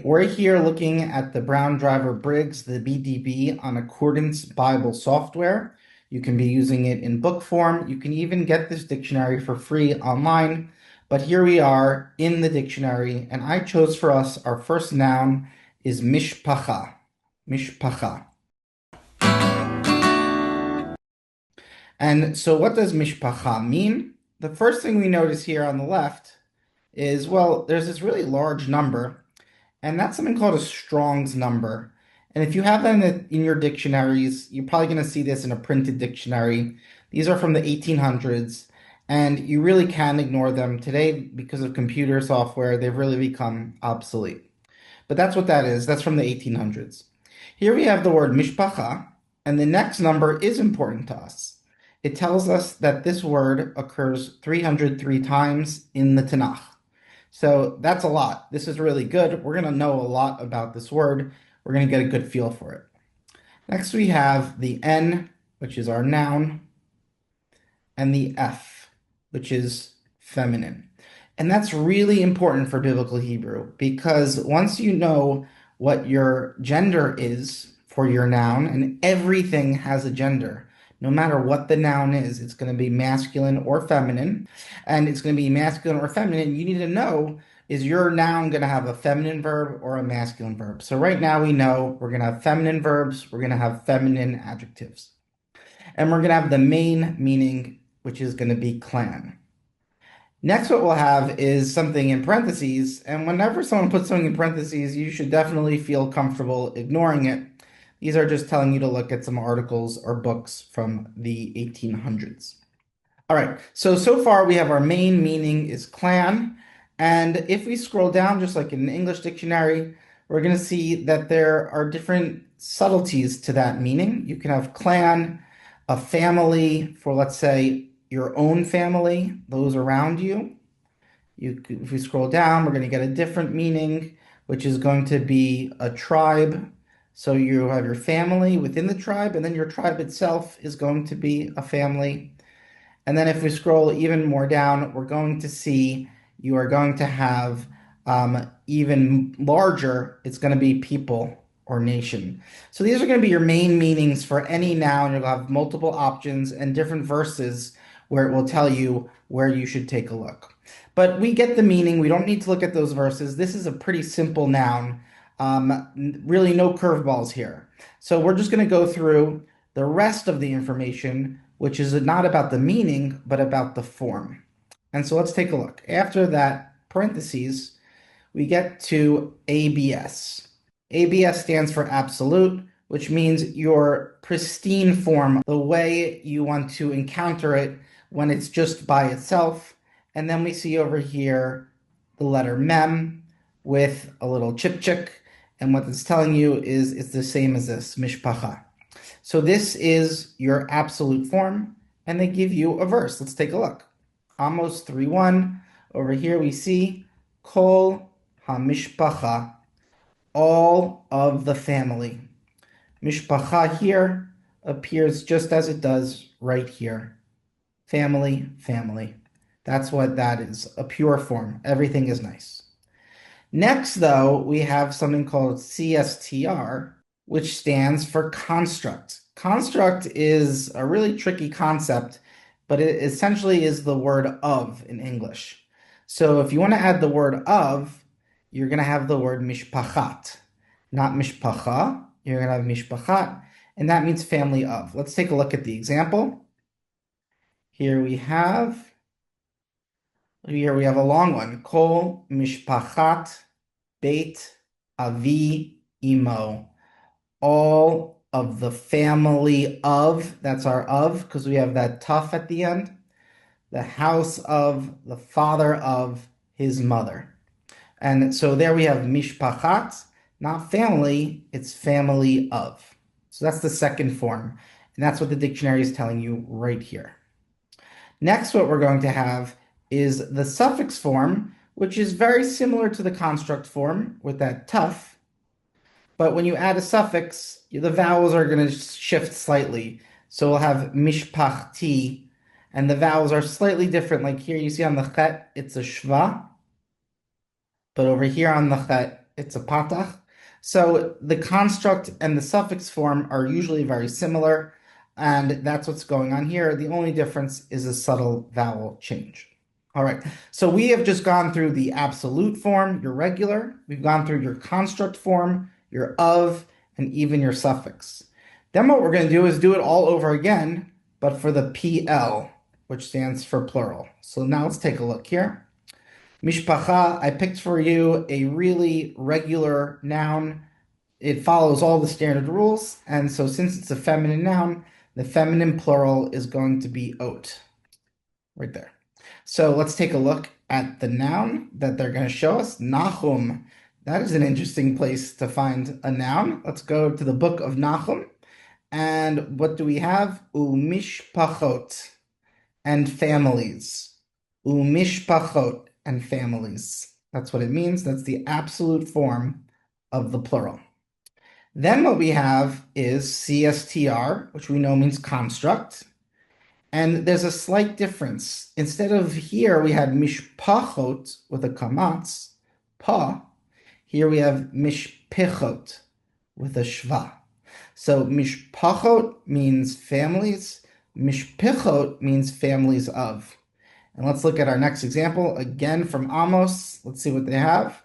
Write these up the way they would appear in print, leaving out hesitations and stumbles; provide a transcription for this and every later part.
We're here looking at the Brown Driver Briggs, the BDB, on Accordance Bible software. You can be using it in book form. You can even get this dictionary for free online. But here we are in the dictionary, and I chose for us our first noun is mishpacha. Mishpacha. And so what does mishpacha mean? The first thing we notice here on the left is, well, there's this really large number. And that's something called a Strong's number. And if you have that in your dictionaries, you're probably going to see this in a printed dictionary. These are from the 1800s, and you really can ignore them. Today, because of computer software, they've really become obsolete. But that's what that is. That's from the 1800s. Here we have the word mishpacha, and the next number is important to us. It tells us that this word occurs 303 times in the Tanakh. So that's a lot. This is really good. We're going to know a lot about this word. We're going to get a good feel for it. Next, we have the N, which is our noun, and the F, which is feminine. And that's really important for biblical Hebrew because once you know what your gender is for your noun, and everything has a gender, no matter what the noun is, it's going to be masculine or feminine, and it's going to be masculine or feminine. You need to know, is your noun going to have a feminine verb or a masculine verb? So right now we know we're going to have feminine verbs, we're going to have feminine adjectives, and we're going to have the main meaning, which is going to be clan. Next, what we'll have is something in parentheses, and whenever someone puts something in parentheses, you should definitely feel comfortable ignoring it. These are just telling you to look at some articles or books from the 1800s. All right, so far we have our main meaning is clan, and if we scroll down, just like in an English dictionary, we're going to see that there are different subtleties to that meaning. You can have clan, a family for, let's say, your own family, those around you. If we scroll down, we're going to get a different meaning, which is going to be a tribe. So you have your family within the tribe, and then your tribe itself is going to be a family. And then if we scroll even more down, we're going to see you are going to have even larger, it's going to be people or nation. So these are going to be your main meanings for any noun. You'll have multiple options and different verses where it will tell you where you should take a look. But we get the meaning. We don't need to look at those verses. This is a pretty simple noun. Really no curveballs here. So we're just going to go through the rest of the information, which is not about the meaning, but about the form. And so let's take a look. After that parentheses, we get to ABS. ABS stands for absolute, which means your pristine form, the way you want to encounter it when it's just by itself. And then we see over here the letter mem with a little chipchik. And what it's telling you is it's the same as this, mishpacha. So this is your absolute form, and they give you a verse. Let's take a look. Amos 3:1. Over here we see kol hamishpacha, all of the family. Mishpacha here appears just as it does right here. Family, family. That's what that is, a pure form. Everything is nice. Next, though, we have something called CSTR, which stands for construct. Construct is a really tricky concept, but it essentially is the word of in English. So if you want to add the word of, you're going to have the word mishpachat, not mishpacha. You're going to have mishpachat, and that means family of. Let's take a look at the example. Here we have a long one. Kol mishpachat beit avi imo. All of the family of, that's our of, because we have that tough at the end. The house of, the father of his mother. And so there we have mishpachat, not family, it's family of. So that's the second form. And that's what the dictionary is telling you right here. Next, what we're going to have is the suffix form, which is very similar to the construct form with that tough. But when you add a suffix, the vowels are going to shift slightly. So we'll have mishpachti, and the vowels are slightly different. Like here you see on the chet, it's a shva. But over here on the chet, It's a patach. So the construct and the suffix form are usually very similar, and that's what's going on here. The only difference is a subtle vowel change. All right, so we have just gone through the absolute form, your regular. We've gone through your construct form, your of, and even your suffix. Then what we're going to do is do it all over again, but for the PL, which stands for plural. So now let's take a look here. Mishpacha, I picked for you a really regular noun. It follows all the standard rules, and so since it's a feminine noun, the feminine plural is going to be ot, right there. So let's take a look at the noun that they're going to show us, Nahum. That is an interesting place to find a noun. Let's go to the book of Nahum, and what do we have? Umishpachot, and families. Umishpachot, and families. That's what it means. That's the absolute form of the plural. Then what we have is CSTR, which we know means construct. And there's a slight difference. Instead of here, we had mishpachot with a kamatz, pa. Here we have mishpechot with a shva. So mishpachot means families. Mishpechot means families of. And let's look at our next example, again from Amos. Let's see what they have.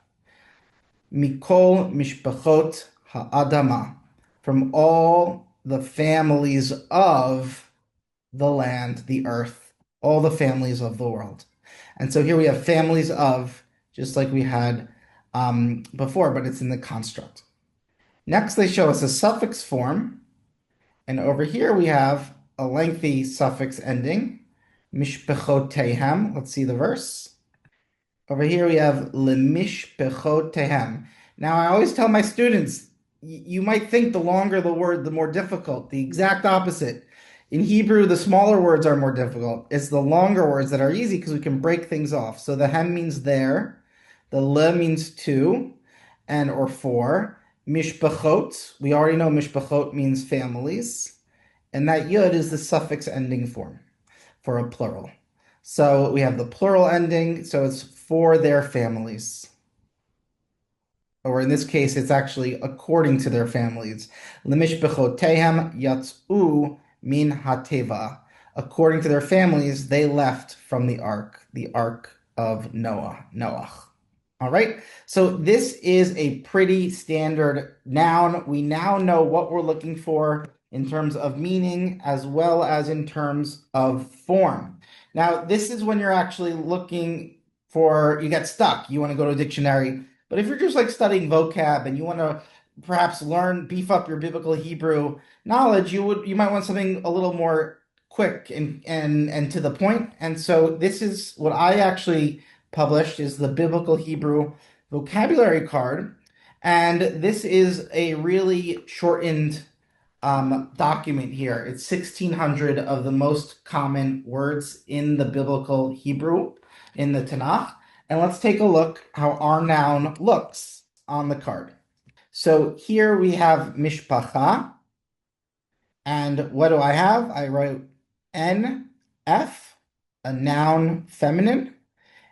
Mikol mishpachot ha'adama. From all the families of the land, the earth, all the families of the world. And so here we have families of, just like we had before, but it's in the construct. Next, they show us a suffix form. And over here we have a lengthy suffix ending. Mishpechotehem. Let's see the verse. Over here we have lemishpechotehem. Now I always tell my students, you might think the longer the word, the more difficult. The exact opposite. In Hebrew, the smaller words are more difficult. It's the longer words that are easy because we can break things off. So the hem means there, the le means two, and or four. Mishpachot, we already know mishpachot means families, and that yud is the suffix ending form for a plural. So we have the plural ending, so it's for their families. Or in this case, it's actually according to their families. Lemishpechotehem yatzu min hateva. According to their families, they left from the ark of Noah. All right, so this is a pretty standard noun. We now know what we're looking for in terms of meaning as well as in terms of form. Now, this is when you're actually looking for, you get stuck, you want to go to a dictionary. But if you're just like studying vocab and you want to perhaps beef up your biblical Hebrew knowledge, you might want something a little more quick and to the point. And so this is what I actually published, is the Biblical Hebrew Vocabulary Card. And this is a really shortened document here. It's 1,600 of the most common words in the Biblical Hebrew in the Tanakh. And let's take a look how our noun looks on the card. So here we have mishpacha. And what do I have? I wrote N-F, a noun feminine,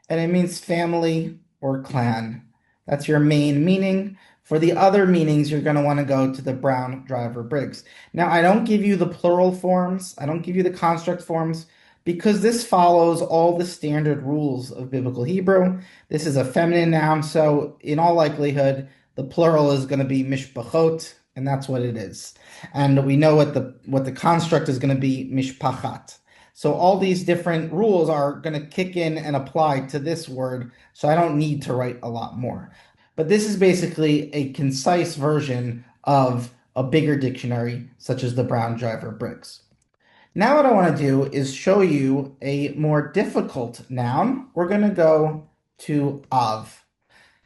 and it means family or clan. That's your main meaning. For the other meanings, you're going to want to go to the Brown, Driver, Briggs. Now, I don't give you the plural forms. I don't give you the construct forms because this follows all the standard rules of Biblical Hebrew. This is a feminine noun, so in all likelihood, the plural is going to be mishpachot, and that's what it is. And we know what the construct is going to be, mishpachat. So all these different rules are going to kick in and apply to this word, so I don't need to write a lot more. But this is basically a concise version of a bigger dictionary, such as the Brown, Driver, Briggs. Now what I want to do is show you a more difficult noun. We're going to go to av.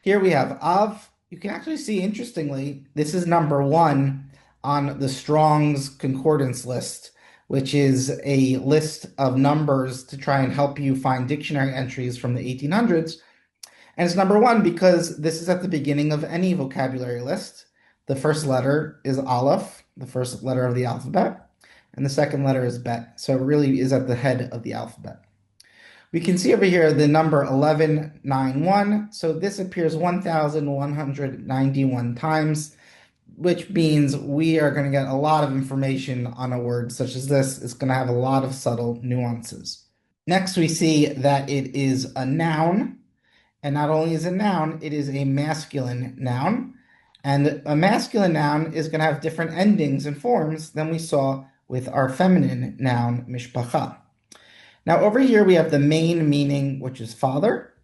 Here we have av. You can actually see, interestingly, this is number 1 on the Strong's Concordance list, which is a list of numbers to try and help you find dictionary entries from the 1800s. And it's number 1 because this is at the beginning of any vocabulary list. The first letter is aleph, the first letter of the alphabet, and the second letter is bet. So it really is at the head of the alphabet. We can see over here the number 1191. So this appears 1,191 times, which means we are going to get a lot of information on a word such as this. It's going to have a lot of subtle nuances. Next, we see that it is a noun. And not only is it a noun, it is a masculine noun. And a masculine noun is going to have different endings and forms than we saw with our feminine noun, mishpacha. Now, over here, we have the main meaning, which is father.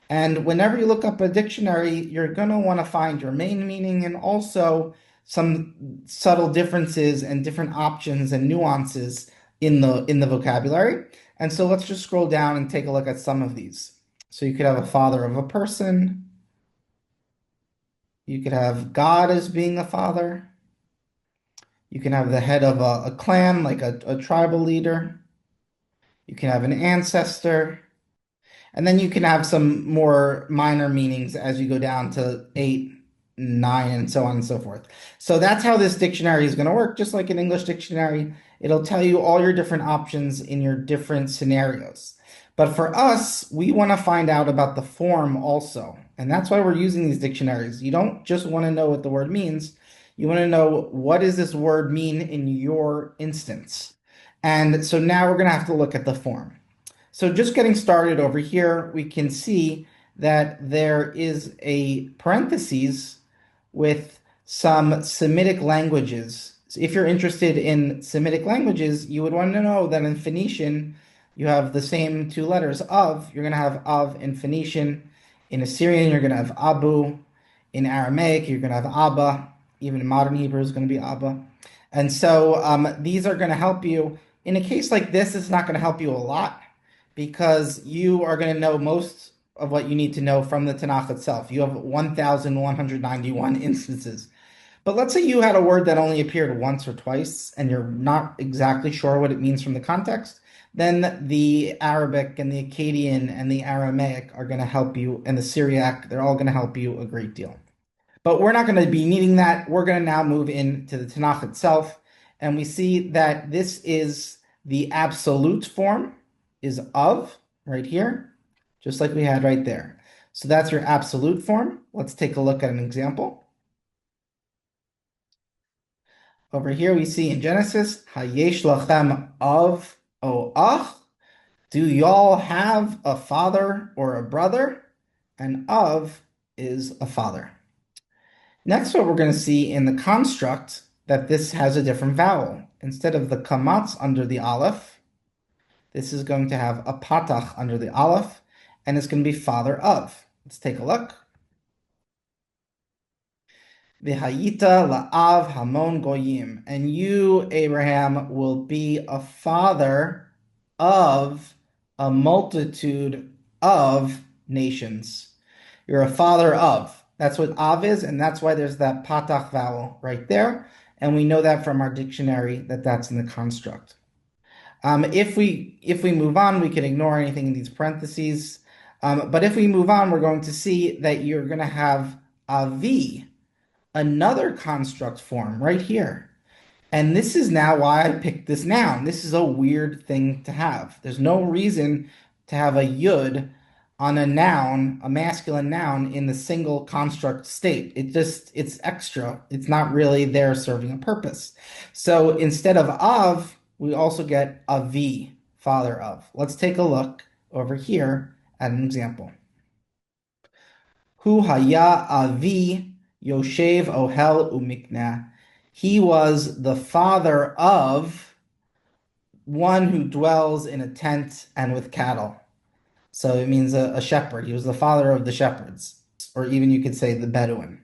And whenever you look up a dictionary, you're going to want to find your main meaning and also some subtle differences and different options and nuances in the vocabulary. And so let's just scroll down and take a look at some of these. So you could have a father of a person. You could have God as being a father. You can have the head of a clan, like a tribal leader. You can have an ancestor. And then you can have some more minor meanings as you go down to 8, 9, and so on and so forth. So that's how this dictionary is going to work, just like an English dictionary. It'll tell you all your different options in your different scenarios. But for us, we want to find out about the form also. And that's why we're using these dictionaries. You don't just want to know what the word means. You want to know, what does this word mean in your instance? And so now we're going to have to look at the form. So just getting started over here, we can see that there is a parentheses with some Semitic languages. So if you're interested in Semitic languages, you would want to know that in Phoenician, you have the same two letters of. You're going to have of in Phoenician. In Assyrian, you're going to have Abu. In Aramaic, you're going to have Abba. Even in modern Hebrew, is going to be Abba. And so these are going to help you. In a case like this, it's not going to help you a lot, because you are going to know most of what you need to know from the Tanakh itself. You have 1,191 instances. But let's say you had a word that only appeared once or twice, and you're not exactly sure what it means from the context. Then the Arabic and the Akkadian and the Aramaic are going to help you, and the Syriac, they're all going to help you a great deal. But we're not going to be needing that. We're going to now move into the Tanakh itself, and we see that this is the absolute form, is of, right here, just like we had right there. So that's your absolute form. Let's take a look at an example. Over here we see in Genesis, Hayesh lachem av o ach. Do y'all have a father or a brother? And of is a father. Next, what we're going to see in the construct, that this has a different vowel. Instead of the kamatz under the aleph, this is going to have a patach under the aleph, and it's going to be father of. Let's take a look. V'hayita la'av hamon goyim. And you, Abraham, will be a father of a multitude of nations. You're a father of. That's what av is, and that's why there's that patach vowel right there. And we know that from our dictionary that that's in the construct. If we move on, we can ignore anything in these parentheses. But if we move on, we're going to see that you're going to have avi, another construct form right here. And this is now why I picked this noun. This is a weird thing to have. There's no reason to have a yud on a noun, a masculine noun, in the single construct state. It's extra. It's not really there serving a purpose. So instead of, we also get avi, father of. Let's take a look over here at an example. Hu haya avi yoshev ohel umikna. He was the father of one who dwells in a tent and with cattle. So it means a shepherd. He was the father of the shepherds, or even you could say the Bedouin.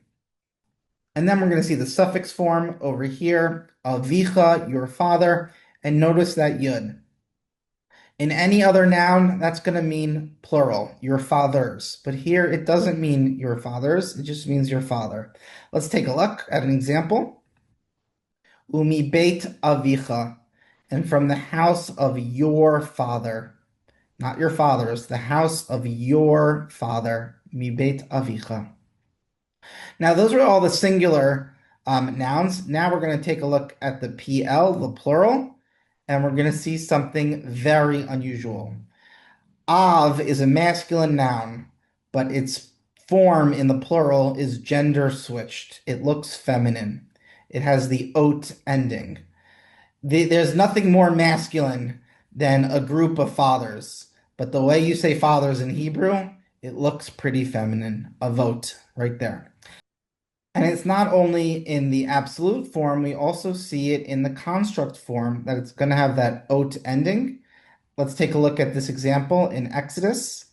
And then we're going to see the suffix form over here, avicha, your father, and notice that yud. In any other noun, that's going to mean plural, your fathers. But here it doesn't mean your fathers, it just means your father. Let's take a look at an example. Umi beit avicha, and from the house of your father. Not your father's, the house of your father, mi beit avicha. Now, those are all the singular nouns. Now we're going to take a look at the PL, the plural, and we're going to see something very unusual. Av is a masculine noun, but its form in the plural is gender switched. It looks feminine. It has the ot ending. There's nothing more masculine than a group of fathers, but the way you say fathers in Hebrew, it looks pretty feminine. Avot, right there. And it's not only in the absolute form, we also see it in the construct form that it's going to have that ot ending. Let's take a look at this example in Exodus,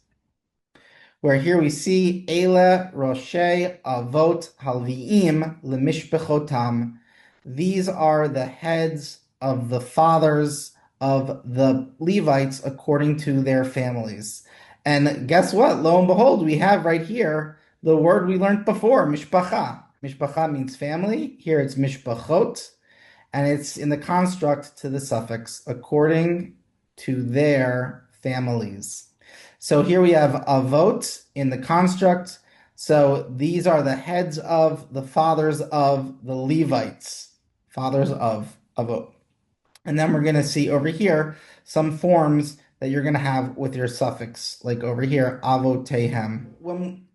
where here we see Ele Roshei Avot Halviim Lemishpachotam. These are the heads of the fathers of the Levites according to their families. And guess what? Lo and behold, we have right here the word we learned before, mishpacha. Mishpacha means family. Here it's mishpachot, and it's in the construct to the suffix according to their families. So here we have avot in the construct. So these are the heads of the fathers of the Levites, fathers of avot. And then we're going to see over here some forms that you're going to have with your suffix, like over here, avotehem.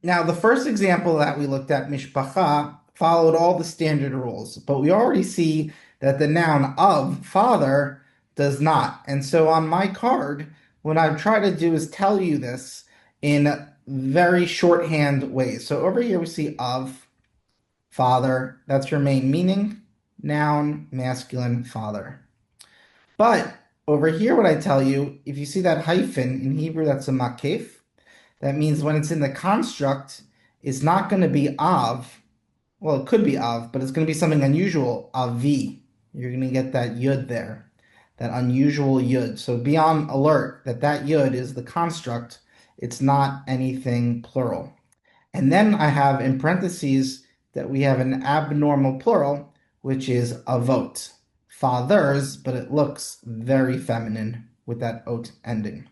Now, the first example that we looked at, mishpacha, followed all the standard rules, but we already see that the noun of, father, does not. And so on my card, what I try to do is tell you this in very shorthand ways. So over here we see of, father, that's your main meaning, noun, masculine, father. But over here, what I tell you, if you see that hyphen in Hebrew, that's a makef. That means when it's in the construct, it's not going to be av. Well, it could be av, but it's going to be something unusual, avi. You're going to get that yud there, that unusual yud. So be on alert that that yud is the construct. It's not anything plural. And then I have in parentheses that we have an abnormal plural, which is avot. Fathers, but it looks very feminine with that ot ending.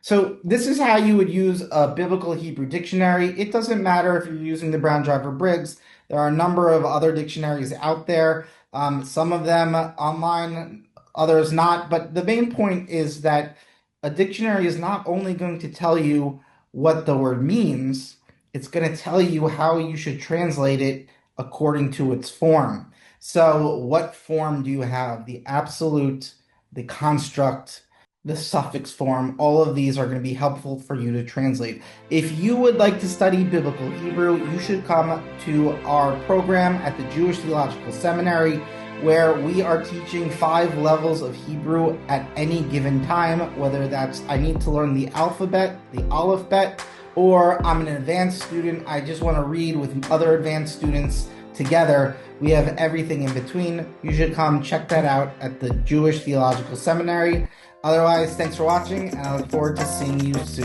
So this is how you would use a biblical Hebrew dictionary. It doesn't matter if you're using the Brown Driver Briggs. There are a number of other dictionaries out there. Some of them online, others not. But the main point is that a dictionary is not only going to tell you what the word means, it's going to tell you how you should translate it according to its form. So what form do you have? The absolute, the construct, the suffix form, all of these are going to be helpful for you to translate. If you would like to study biblical Hebrew, you should come to our program at the Jewish Theological Seminary, where we are teaching 5 levels of Hebrew at any given time, whether that's I need to learn the alphabet, the aleph bet, or I'm an advanced student, I just want to read with other advanced students together. We have everything in between. You should come check that out at the Jewish Theological Seminary. Otherwise, thanks for watching, and I look forward to seeing you soon.